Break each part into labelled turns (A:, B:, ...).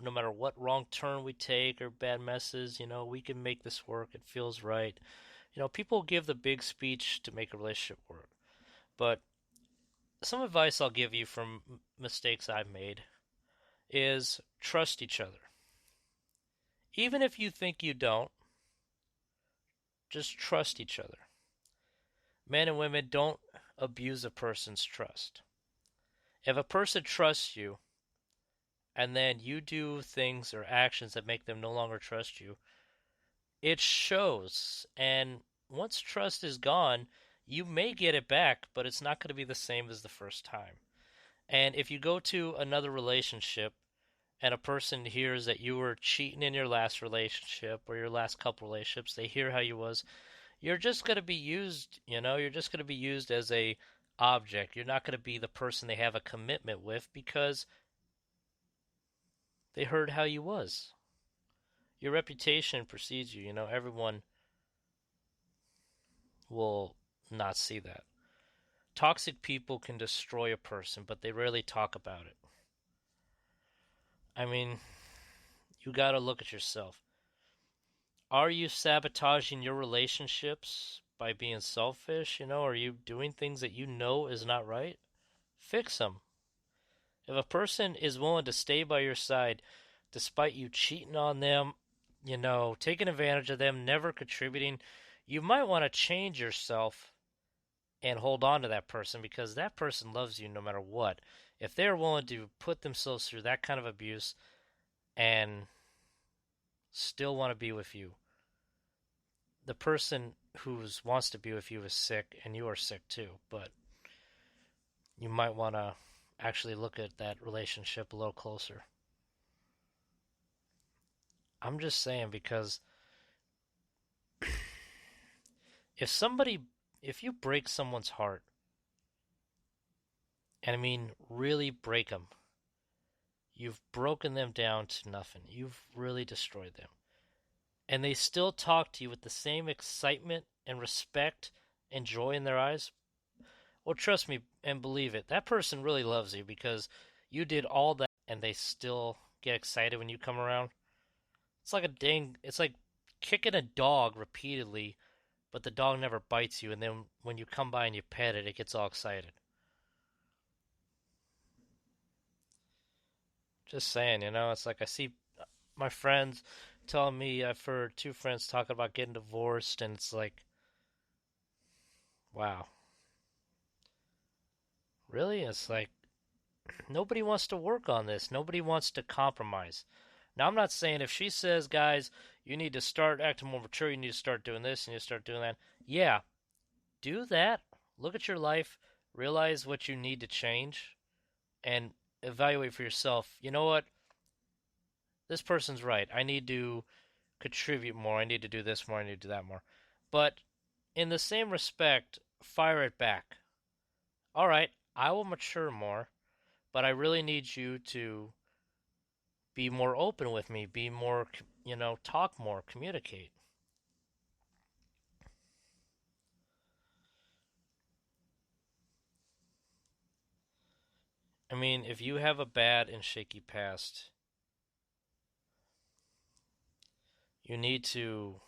A: no matter what wrong turn we take or bad messes, we can make this work. It feels right. People give the big speech to make a relationship work. But some advice I'll give you from mistakes I've made is trust each other. Even if you think you don't, just trust each other. Men and women, don't abuse a person's trust. If a person trusts you and then you do things or actions that make them no longer trust you, it shows. And once trust is gone, you may get it back, but it's not going to be the same as the first time. And if you go to another relationship and a person hears that you were cheating in your last relationship or your last couple relationships, they hear how you was, you're just going to be used, you're just going to be used as a object. You're not going to be the person they have a commitment with because they heard how you was. Your reputation precedes you, everyone will not see that. Toxic people can destroy a person, but they rarely talk about it. I mean, you got to look at yourself. Are you sabotaging your relationships by being selfish? Are you doing things that you know is not right? Fix them. If a person is willing to stay by your side despite you cheating on them, taking advantage of them, never contributing, you might want to change yourself and hold on to that person because that person loves you no matter what. If they're willing to put themselves through that kind of abuse and still want to be with you, the person who wants to be with you is sick and you are sick too, but you might want to actually look at that relationship a little closer. I'm just saying because if you break someone's heart, and I mean really break them, you've broken them down to nothing. You've really destroyed them. And they still talk to you with the same excitement and respect and joy in their eyes, well, trust me and believe it, that person really loves you because you did all that and they still get excited when you come around. It's like kicking a dog repeatedly, but the dog never bites you, and then when you come by and you pet it, it gets all excited. Just saying, it's like I see my friends telling me I've heard two friends talking about getting divorced, and it's like, wow, really? It's like nobody wants to work on this. Nobody wants to compromise. Now, I'm not saying if she says, guys, you need to start acting more mature, you need to start doing this, you need to start doing that. Yeah, do that. Look at your life, realize what you need to change, and evaluate for yourself. You know what? This person's right. I need to contribute more. I need to do this more. I need to do that more. But in the same respect, fire it back. All right, I will mature more, but I really need you to be more open with me, be more, talk more, communicate. I mean, if you have a bad and shaky past, you need to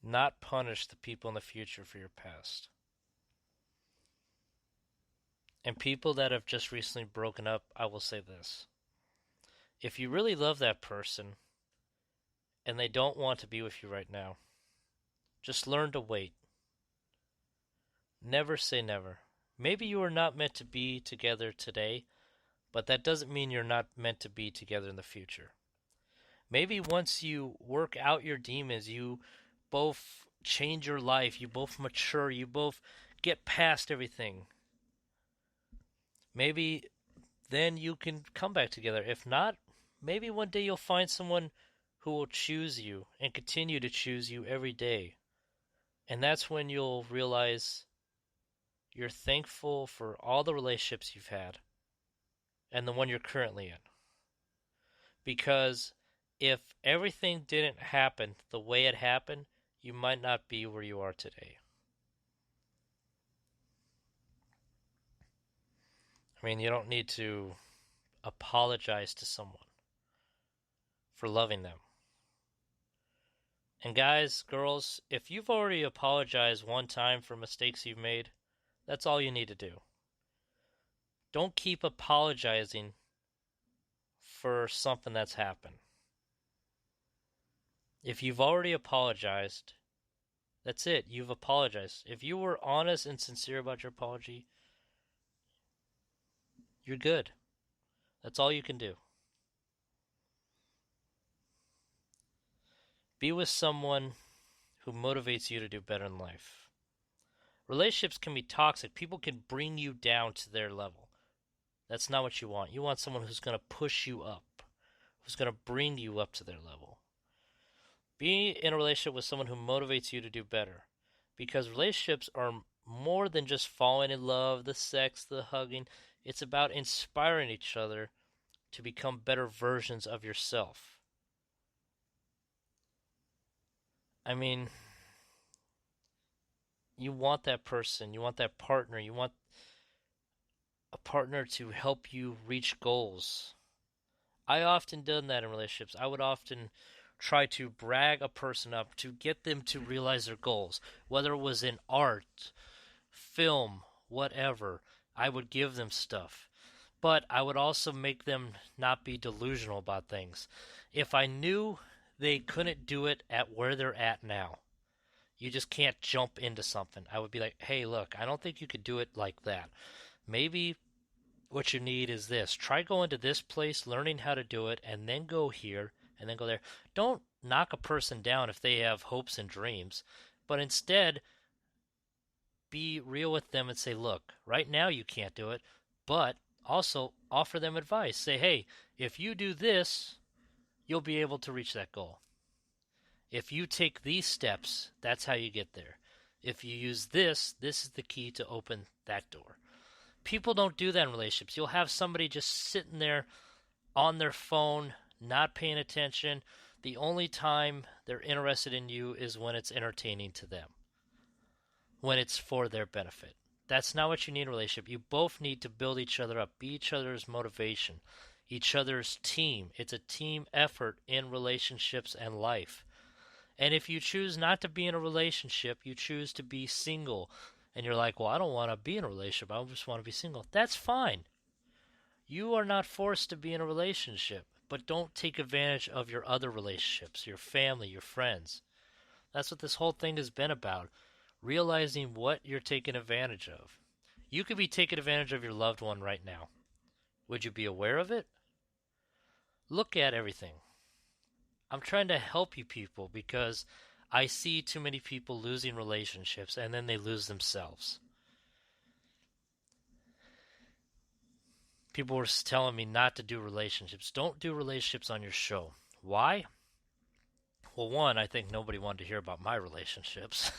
A: not punish the people in the future for your past. And people that have just recently broken up, I will say this. If you really love that person and they don't want to be with you right now, just learn to wait. Never say never. Maybe you are not meant to be together today, but that doesn't mean you're not meant to be together in the future. Maybe once you work out your demons, you both change your life, you both mature, you both get past everything. Maybe then you can come back together. If not, maybe one day you'll find someone who will choose you and continue to choose you every day. And that's when you'll realize you're thankful for all the relationships you've had and the one you're currently in. Because if everything didn't happen the way it happened, you might not be where you are today. I mean, you don't need to apologize to someone for loving them. And guys, girls, if you've already apologized one time for mistakes you've made, that's all you need to do. Don't keep apologizing for something that's happened. If you've already apologized, that's it. You've apologized. If you were honest and sincere about your apology, you're good. That's all you can do. Be with someone who motivates you to do better in life. Relationships can be toxic. People can bring you down to their level. That's not what you want. You want someone who's going to push you up, who's going to bring you up to their level. Be in a relationship with someone who motivates you to do better. Because relationships are more than just falling in love, the sex, the hugging. It's about inspiring each other to become better versions of yourself. I mean, you want that person, you want that partner, you want a partner to help you reach goals. I often done that in relationships. I would often try to brag a person up to get them to realize their goals, whether it was in art, film, whatever. I would give them stuff. But I would also make them not be delusional about things. If I knew they couldn't do it at where they're at now, you just can't jump into something. I would be like, hey, look, I don't think you could do it like that. Maybe what you need is this. Try going to this place, learning how to do it, and then go here, and then go there. Don't knock a person down if they have hopes and dreams, but instead be real with them and say, look, right now you can't do it, but also offer them advice. Say, hey, if you do this, you'll be able to reach that goal. If you take these steps, that's how you get there. If you use this, this is the key to open that door. People don't do that in relationships. You'll have somebody just sitting there on their phone, not paying attention. The only time they're interested in you is when it's entertaining to them, when it's for their benefit. That's not what you need in a relationship. You both need to build each other up, be each other's motivation, each other's team. It's a team effort in relationships and life. And if you choose not to be in a relationship, you choose to be single, and you're like, well, I don't want to be in a relationship, I just want to be single. That's fine. You are not forced to be in a relationship, but don't take advantage of your other relationships, your family, your friends. That's what this whole thing has been about, realizing what you're taking advantage of. You could be taking advantage of your loved one right now. Would you be aware of it? Look at everything. I'm trying to help you people because I see too many people losing relationships and then they lose themselves. People were telling me not to do relationships. Don't do relationships on your show. Why? Well, one, I think nobody wanted to hear about my relationships.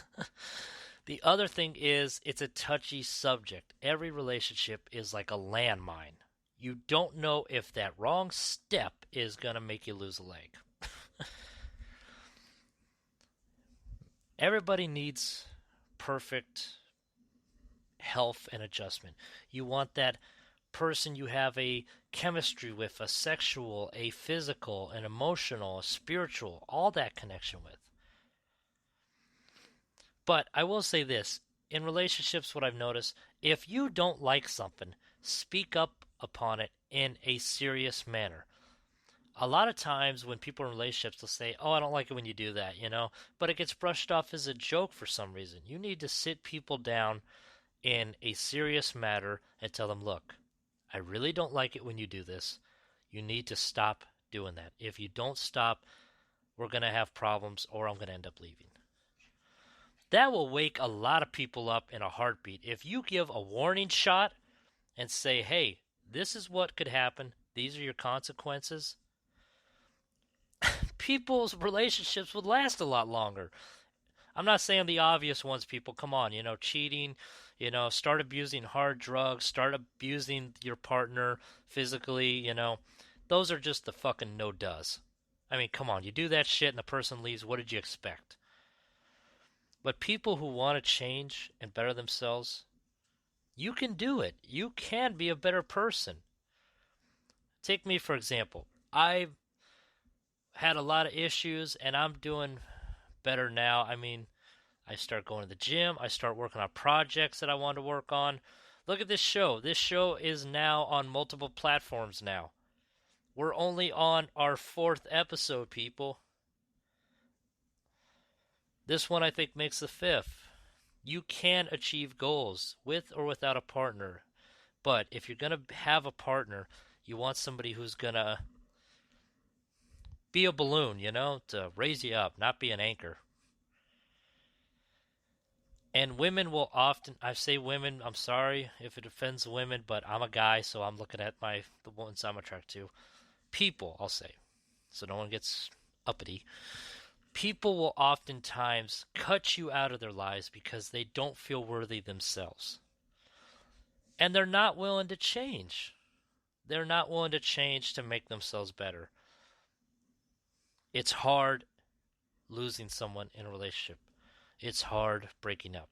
A: The other thing is it's a touchy subject. Every relationship is like a landmine. You don't know if that wrong step is going to make you lose a leg. Everybody needs perfect health and adjustment. You want that person you have a chemistry with, a sexual, a physical, an emotional, a spiritual, all that connection with. But I will say this, in relationships, what I've noticed, if you don't like something, speak up upon it in a serious manner. A lot of times when people are in relationships, they'll say, oh, I don't like it when you do that, but it gets brushed off as a joke for some reason. You need to sit people down in a serious matter and tell them, look, I really don't like it when you do this. You need to stop doing that. If you don't stop, we're going to have problems or I'm going to end up leaving. That will wake a lot of people up in a heartbeat. If you give a warning shot and say, hey, this is what could happen, these are your consequences, people's relationships would last a lot longer. I'm not saying the obvious ones, people. Come on, cheating, start abusing hard drugs, start abusing your partner physically, Those are just the fucking no-does. I mean, come on, you do that shit and the person leaves, what did you expect? But people who want to change and better themselves, you can do it. You can be a better person. Take me for example. I've had a lot of issues and I'm doing better now. I mean, I start going to the gym, I start working on projects that I want to work on. Look at this show. This show is now on multiple platforms now. We're only on our 4th episode, people. This one I think makes the 5th. You can achieve goals with or without a partner. But if you're going to have a partner, you want somebody who's going to be a balloon, to raise you up, not be an anchor. And women will often, I say women, I'm sorry if it offends women, but I'm a guy, so I'm looking at the ones I'm attracted to. People, I'll say, so no one gets uppity. People will oftentimes cut you out of their lives because they don't feel worthy themselves. And they're not willing to change. They're not willing to change to make themselves better. It's hard losing someone in a relationship. It's hard breaking up.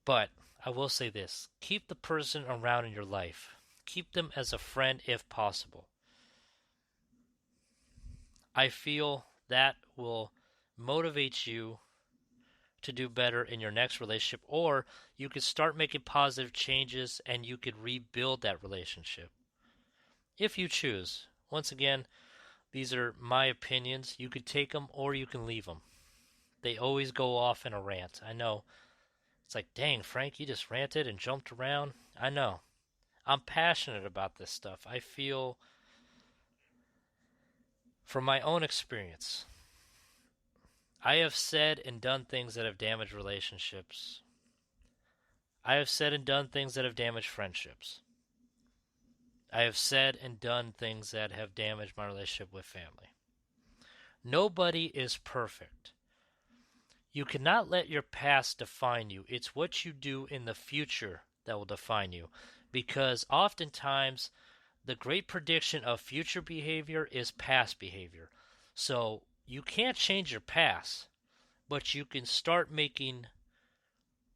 A: But I will say this. Keep the person around in your life. Keep them as a friend if possible. I feel that will motivate you to do better in your next relationship, or you could start making positive changes and you could rebuild that relationship if you choose. Once again, these are my opinions. You could take them or you can leave them. They always go off in a rant. I know. It's like, dang, Frank, you just ranted and jumped around. I know. I'm passionate about this stuff. I feel, from my own experience, I have said and done things that have damaged relationships. I have said and done things that have damaged friendships. I have said and done things that have damaged my relationship with family. Nobody is perfect. You cannot let your past define you. It's what you do in the future that will define you. Because oftentimes, the great prediction of future behavior is past behavior. So, you can't change your past, but you can start making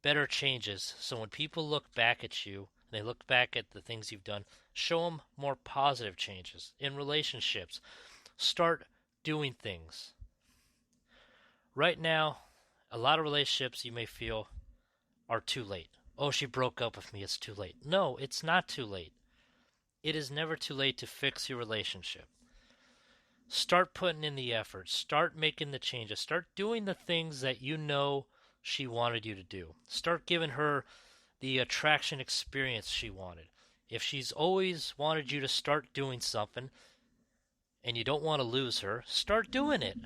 A: better changes. So when people look back at you, they look back at the things you've done, show them more positive changes. In relationships, start doing things. Right now, a lot of relationships you may feel are too late. Oh, she broke up with me, it's too late. No, it's not too late. It is never too late to fix your relationship. Start putting in the effort. Start making the changes. Start doing the things that you know she wanted you to do. Start giving her the attraction experience she wanted. If she's always wanted you to start doing something and you don't want to lose her, start doing it.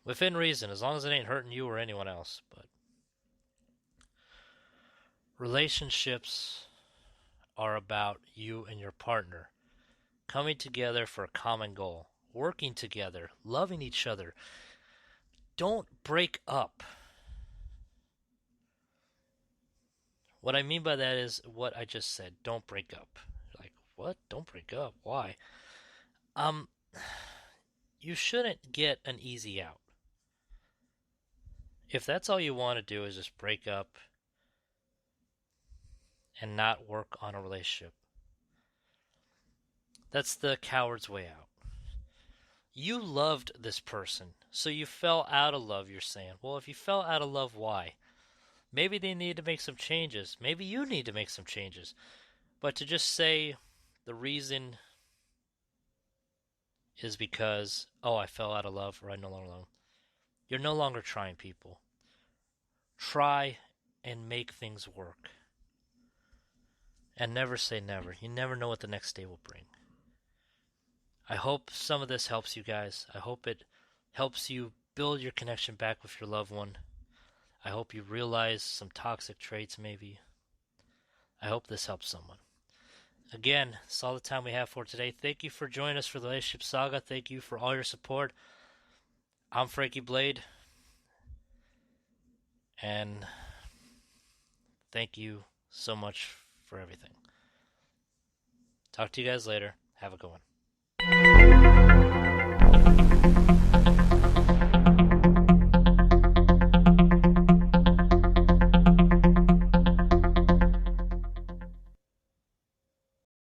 A: Within reason, as long as it ain't hurting you or anyone else. But relationships are about you and your partner coming together for a common goal, working together, loving each other. Don't break up. What I mean by that is what I just said. Don't break up. Like, what? Don't break up. Why? You shouldn't get an easy out. If that's all you want to do is just break up and not work on a relationship, that's the coward's way out. You loved this person, so you fell out of love, you're saying. Well, if you fell out of love, why? Maybe they need to make some changes. Maybe you need to make some changes. But to just say the reason is because, oh, I fell out of love or I no longer love them. You're no longer trying, people. Try and make things work. And never say never. You never know what the next day will bring. I hope some of this helps you guys. I hope it helps you build your connection back with your loved one. I hope you realize some toxic traits maybe. I hope this helps someone. Again, that's all the time we have for today. Thank you for joining us for the Relationship Saga. Thank you for all your support. I'm Frankie Blade. And thank you so much for everything. Talk to you guys later. Have a good one.